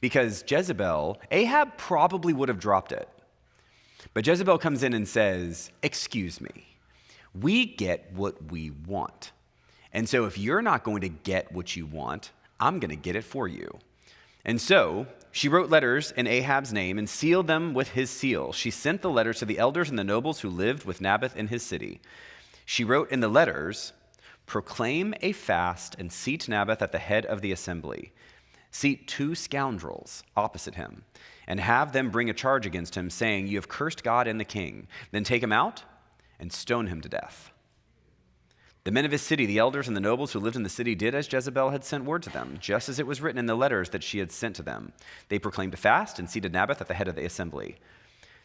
because Ahab probably would have dropped it. But Jezebel comes in and says, excuse me, we get what we want. And so if you're not going to get what you want, I'm going to get it for you. And so she wrote letters in Ahab's name and sealed them with his seal. She sent the letters to the elders and the nobles who lived with Naboth in his city. She wrote in the letters, proclaim a fast and seat Naboth at the head of the assembly. Seat 2 scoundrels opposite him and have them bring a charge against him, saying, you have cursed God and the king. Then take him out and stone him to death. The men of his city, the elders and the nobles who lived in the city, did as Jezebel had sent word to them, just as it was written in the letters that she had sent to them. They proclaimed a fast and seated Naboth at the head of the assembly.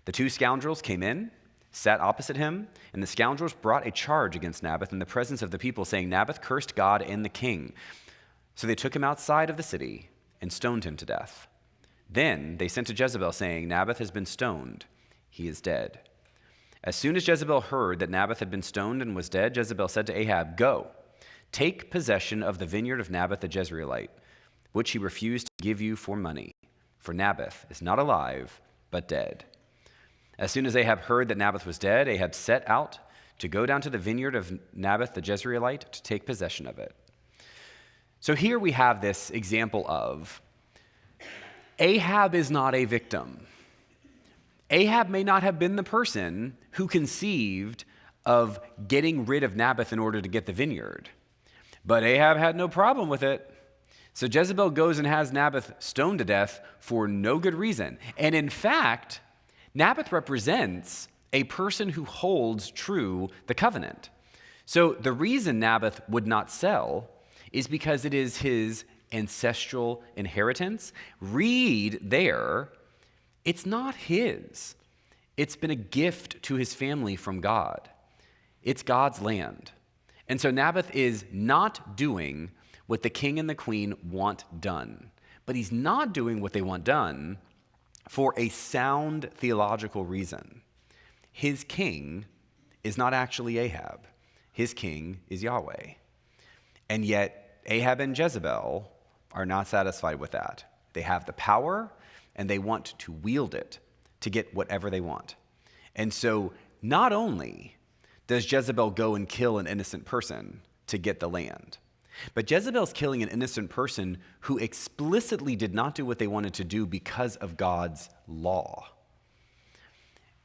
The 2 scoundrels came in, sat opposite him, and the scoundrels brought a charge against Naboth in the presence of the people, saying, Naboth cursed God and the king. So they took him outside of the city and stoned him to death. Then they sent to Jezebel, saying, Naboth has been stoned. He is dead. As soon as Jezebel heard that Naboth had been stoned and was dead, Jezebel said to Ahab, go, take possession of the vineyard of Naboth the Jezreelite, which he refused to give you for money, for Naboth is not alive, but dead. As soon as Ahab heard that Naboth was dead, Ahab set out to go down to the vineyard of Naboth the Jezreelite to take possession of it. So here we have this example of Ahab is not a victim. Ahab may not have been the person who conceived of getting rid of Naboth in order to get the vineyard, but Ahab had no problem with it. So Jezebel goes and has Naboth stoned to death for no good reason. And in fact, Naboth represents a person who holds true the covenant. So the reason Naboth would not sell is because it is his ancestral inheritance. Read there, it's not his. It's been a gift to his family from God. It's God's land. And so Naboth is not doing what the king and the queen want done. But he's not doing what they want done for a sound theological reason. His king is not actually Ahab. His king is Yahweh. And yet Ahab and Jezebel are not satisfied with that. They have the power and they want to wield it to get whatever they want. And so not only does Jezebel go and kill an innocent person to get the land, but Jezebel's killing an innocent person who explicitly did not do what they wanted to do because of God's law.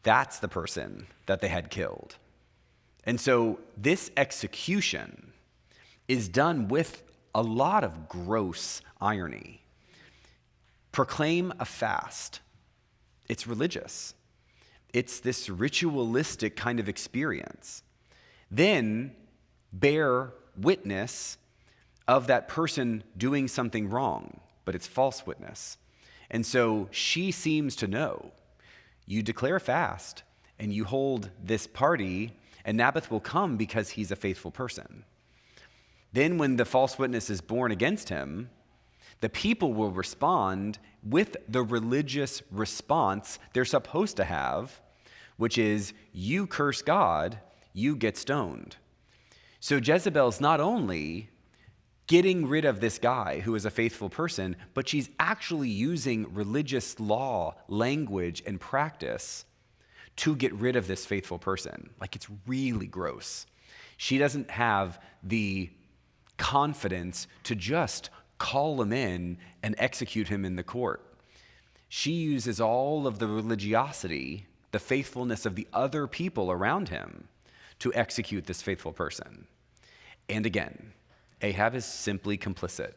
That's the person that they had killed. And so this execution is done with a lot of gross irony. Proclaim a fast. It's religious. It's this ritualistic kind of experience. Then bear witness of that person doing something wrong, but it's false witness. And so she seems to know. You declare a fast and you hold this party, and Naboth will come because he's a faithful person. Then when the false witness is born against him, the people will respond with the religious response they're supposed to have, which is, you curse God, you get stoned. So Jezebel's not only getting rid of this guy who is a faithful person, but she's actually using religious law, language, and practice to get rid of this faithful person. Like, it's really gross. She doesn't have the confidence to just call him in and execute him in the court. She uses all of the religiosity, the faithfulness of the other people around him to execute this faithful person. And again, Ahab is simply complicit.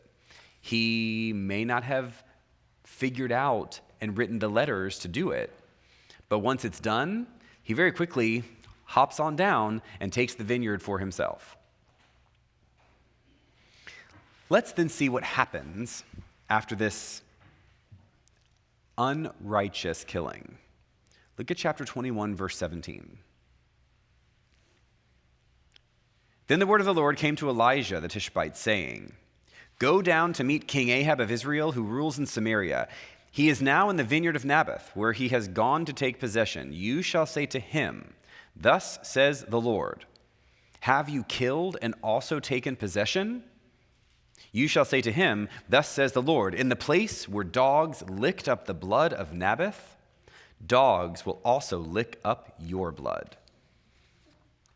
He may not have figured out and written the letters to do it, but once it's done, he very quickly hops on down and takes the vineyard for himself. Let's then see what happens after this unrighteous killing. Look at chapter 21, verse 17. Then the word of the Lord came to Elijah the Tishbite, saying, "Go down to meet King Ahab of Israel, who rules in Samaria. He is now in the vineyard of Naboth, where he has gone to take possession. You shall say to him, 'Thus says the Lord, have you killed and also taken possession?' You shall say to him, 'Thus says the Lord, in the place where dogs licked up the blood of Naboth, dogs will also lick up your blood.'"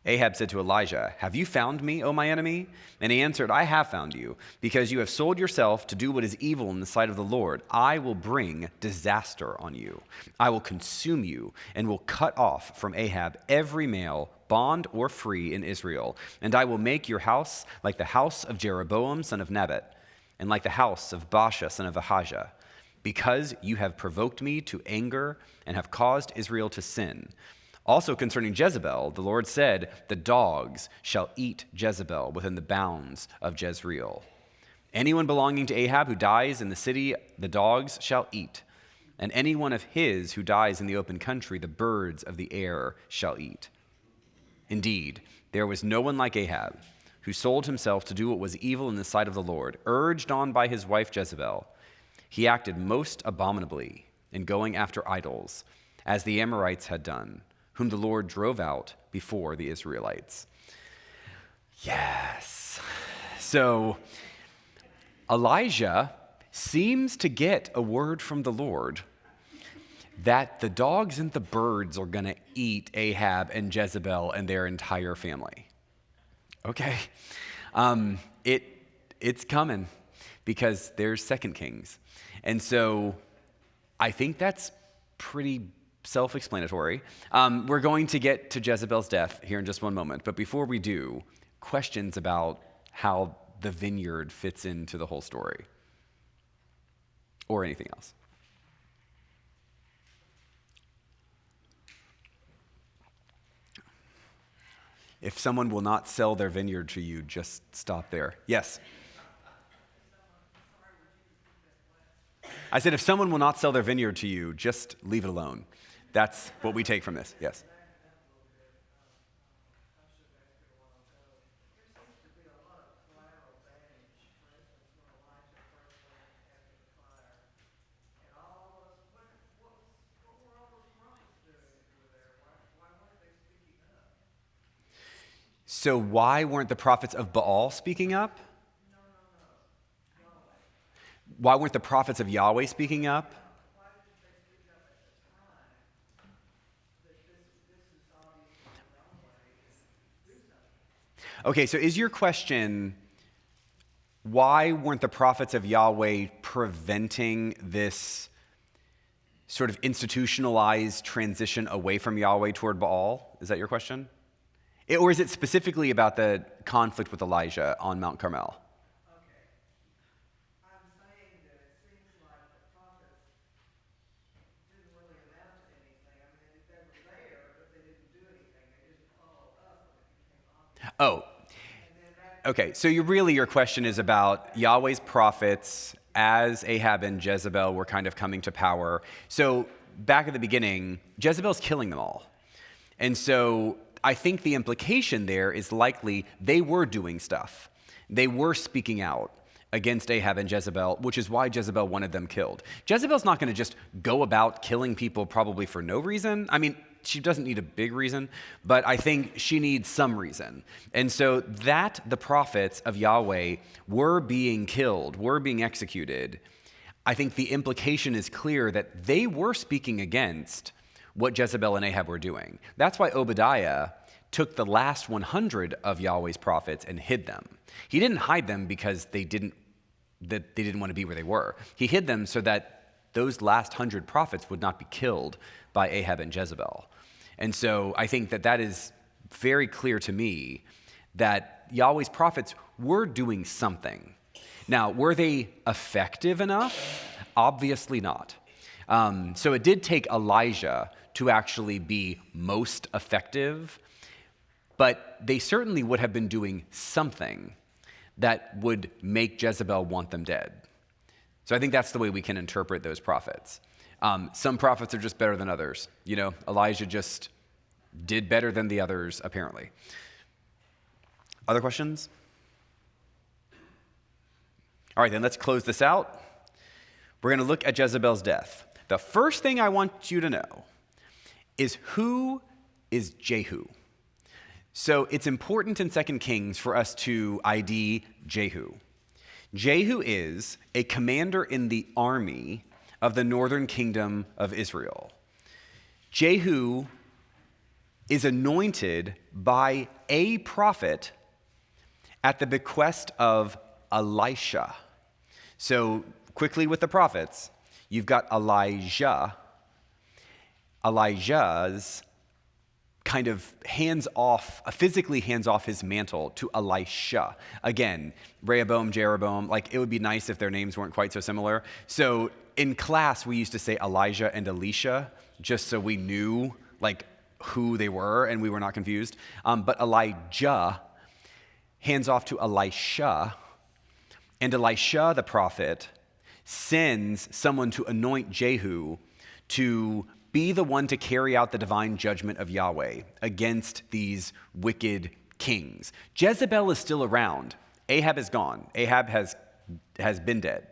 Ahab said to Elijah, "Have you found me, O my enemy?" And he answered, "I have found you, because you have sold yourself to do what is evil in the sight of the Lord. I will bring disaster on you. I will consume you and will cut off from Ahab every male, bond or free, in Israel. And I will make your house like the house of Jeroboam, son of Nebat, and like the house of Baasha, son of Ahijah, because you have provoked me to anger and have caused Israel to sin. Also concerning Jezebel, the Lord said, 'The dogs shall eat Jezebel within the bounds of Jezreel. Anyone belonging to Ahab who dies in the city, the dogs shall eat. And anyone of his who dies in the open country, the birds of the air shall eat.' Indeed, there was no one like Ahab, who sold himself to do what was evil in the sight of the Lord, urged on by his wife Jezebel. He acted most abominably in going after idols, as the Amorites had done, whom the Lord drove out before the Israelites." Yes. So Elijah seems to get a word from the Lord that the dogs and the birds are going to eat Ahab and Jezebel and their entire family. Okay. It's coming because there's 2 Kings. And so I think that's pretty self-explanatory. We're going to get to Jezebel's death here in just one moment. But before we do, questions about how the vineyard fits into the whole story or anything else. If someone will not sell their vineyard to you, just stop there. Yes? I said, if someone will not sell their vineyard to you, just leave it alone. That's what we take from this. Yes? So why weren't the prophets of Baal speaking up? Why weren't the prophets of Yahweh speaking up? Why didn't they speak up at the time that this is obviously Yahweh, do something? Okay, so is your question, why weren't the prophets of Yahweh preventing this sort of institutionalized transition away from Yahweh toward Baal? Is that your question? Or is it specifically about the conflict with Elijah on Mount Carmel? Okay. I'm saying that it seems like the prophets didn't really amount to anything. I mean, they were there, but they didn't do anything. They just followed up when it became obvious. Oh, And then that, okay. So your question is about Yahweh's prophets as Ahab and Jezebel were kind of coming to power. So back at the beginning, Jezebel's killing them all. And so I think the implication there is likely they were doing stuff. They were speaking out against Ahab and Jezebel, which is why Jezebel wanted them killed. Jezebel's not going to just go about killing people probably for no reason. I mean, she doesn't need a big reason, but I think she needs some reason. And so that the prophets of Yahweh were being killed, were being executed, I think the implication is clear that they were speaking against what Jezebel and Ahab were doing. That's why Obadiah took the last 100 of Yahweh's prophets and hid them. He didn't hide them because they didn't want to be where they were. He hid them so that those last 100 prophets would not be killed by Ahab and Jezebel. And so I think that is very clear to me that Yahweh's prophets were doing something. Now, were they effective enough? Obviously not. So it did take Elijah to actually be most effective, but they certainly would have been doing something that would make Jezebel want them dead. So I think that's the way we can interpret those prophets. Some prophets are just better than others. You know, Elijah just did better than the others, apparently. Other questions? All right, then let's close this out. We're going to look at Jezebel's death. The first thing I want you to know is who is Jehu. So it's important in 2 Kings for us to ID Jehu. Jehu is a commander in the army of the northern kingdom of Israel. Jehu is anointed by a prophet at the bequest of Elisha. So quickly with the prophets, you've got Elijah. Elijah's kind of physically hands off his mantle to Elisha. Again, Rehoboam, Jeroboam, like it would be nice if their names weren't quite so similar. So in class, we used to say Elijah and Elisha, just so we knew like who they were and we were not confused. But Elijah hands off to Elisha, and Elisha, the prophet, sends someone to anoint Jehu to be the one to carry out the divine judgment of Yahweh against these wicked kings. Jezebel is still around. Ahab is gone. Ahab has been dead.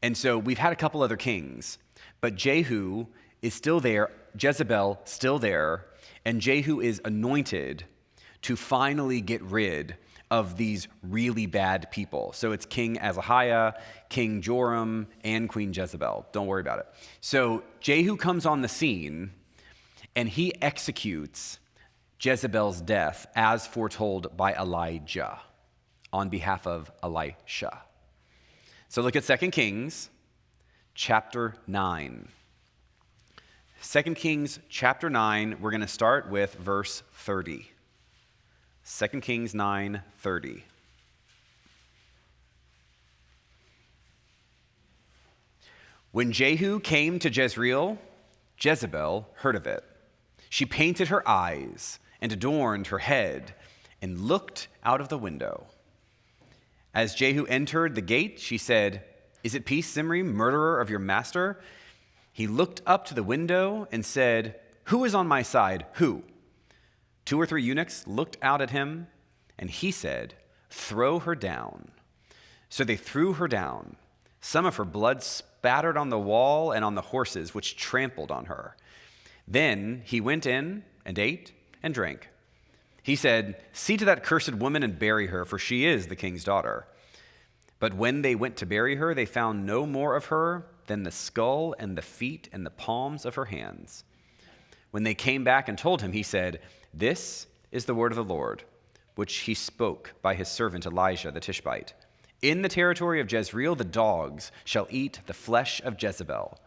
And so we've had a couple other kings, but Jehu is still there, Jezebel still there, and Jehu is anointed to finally get rid of these really bad people. So it's King Ahaziah, King Joram, and Queen Jezebel. Don't worry about it. So Jehu comes on the scene, and he executes Jezebel's death as foretold by Elijah on behalf of Elisha. So look at 2 Kings chapter 9. 2 Kings chapter 9, we're going to start with verse 30. 2 Kings 9:30. When Jehu came to Jezreel, Jezebel heard of it. She painted her eyes and adorned her head and looked out of the window. As Jehu entered the gate, she said, "Is it peace, Zimri, murderer of your master?" He looked up to the window and said, "Who is on my side? Who?" 2 or 3 eunuchs looked out at him, and he said, "Throw her down." So they threw her down. Some of her blood spattered on the wall and on the horses, which trampled on her. Then he went in and ate and drank. He said, "See to that cursed woman and bury her, for she is the king's daughter." But when they went to bury her, they found no more of her than the skull and the feet and the palms of her hands. When they came back and told him, he said, "This is the word of the Lord, which he spoke by his servant Elijah the Tishbite. In the territory of Jezreel, the dogs shall eat the flesh of Jezebel,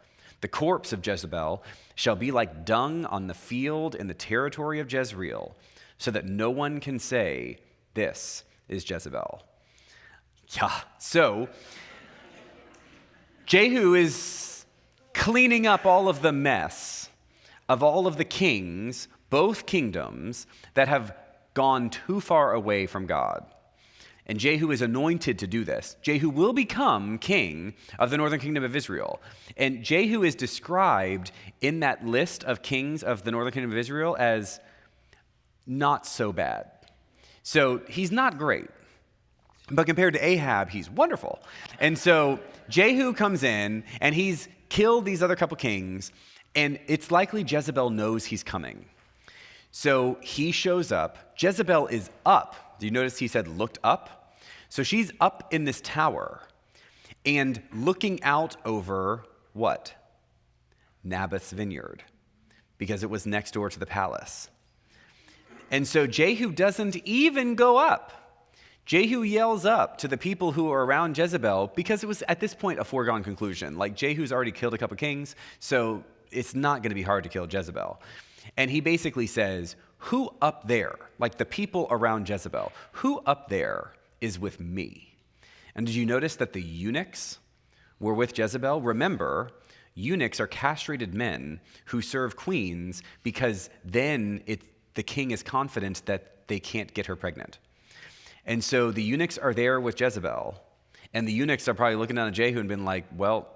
The corpse of Jezebel shall be like dung on the field in the territory of Jezreel, so that no one can say, 'This is Jezebel.'" Yeah, so Jehu is cleaning up all of the mess of all of the kings, both kingdoms, that have gone too far away from God. And Jehu is anointed to do this. Jehu will become king of the northern kingdom of Israel. And Jehu is described in that list of kings of the northern kingdom of Israel as not so bad. So he's not great. But compared to Ahab, he's wonderful. And so Jehu comes in, and he's killed these other couple kings, and it's likely Jezebel knows he's coming. So he shows up. Jezebel is up. Do you notice he said looked up? So she's up in this tower and looking out over what? Naboth's vineyard, because it was next door to the palace. And so Jehu doesn't even go up. Jehu yells up to the people who are around Jezebel, because it was at this point a foregone conclusion. Like, Jehu's already killed a couple kings, so it's not going to be hard to kill Jezebel. And he basically says, who up there, like the people around Jezebel, who up there is with me? And did you notice that the eunuchs were with Jezebel? Remember, eunuchs are castrated men who serve queens, because then the king is confident that they can't get her pregnant. And so the eunuchs are there with Jezebel, and the eunuchs are probably looking down at Jehu and been like, well,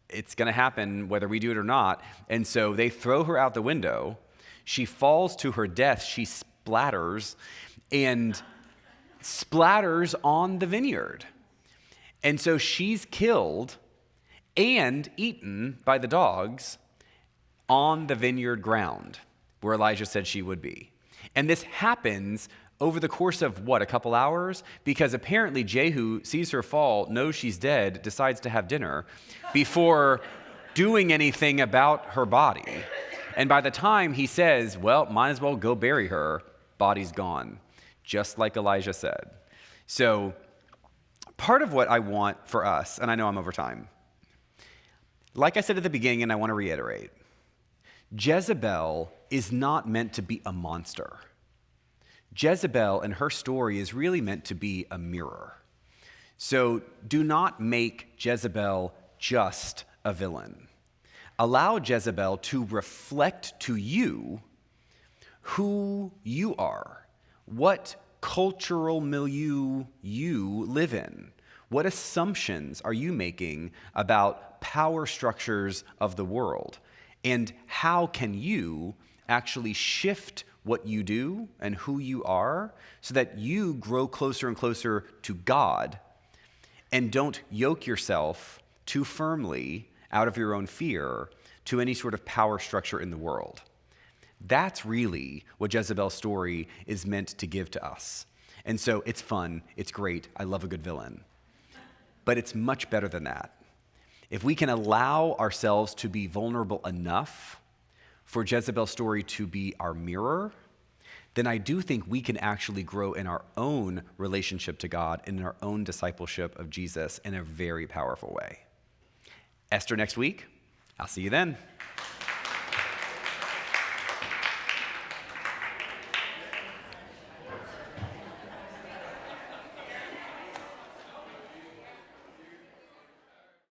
it's going to happen whether we do it or not. And so they throw her out the window. She falls to her death. She splatters on the vineyard. And so she's killed and eaten by the dogs on the vineyard ground where Elijah said she would be. And this happens over the course of, a couple hours? Because apparently Jehu sees her fall, knows she's dead, decides to have dinner before doing anything about her body. And by the time he says, well, might as well go bury her, body's gone, just like Elijah said. So part of what I want for us, and I know I'm over time, like I said at the beginning, and I want to reiterate, Jezebel is not meant to be a monster. Jezebel and her story is really meant to be a mirror. So do not make Jezebel just a villain. Allow Jezebel to reflect to you who you are, what cultural milieu you live in, what assumptions are you making about power structures of the world, and how can you actually shift what you do and who you are so that you grow closer and closer to God and don't yoke yourself too firmly out of your own fear to any sort of power structure in the world. That's really what Jezebel's story is meant to give to us. And so it's fun, it's great, I love a good villain. But it's much better than that. If we can allow ourselves to be vulnerable enough for Jezebel's story to be our mirror, then I do think we can actually grow in our own relationship to God and in our own discipleship of Jesus in a very powerful way. Esther next week. I'll see you then.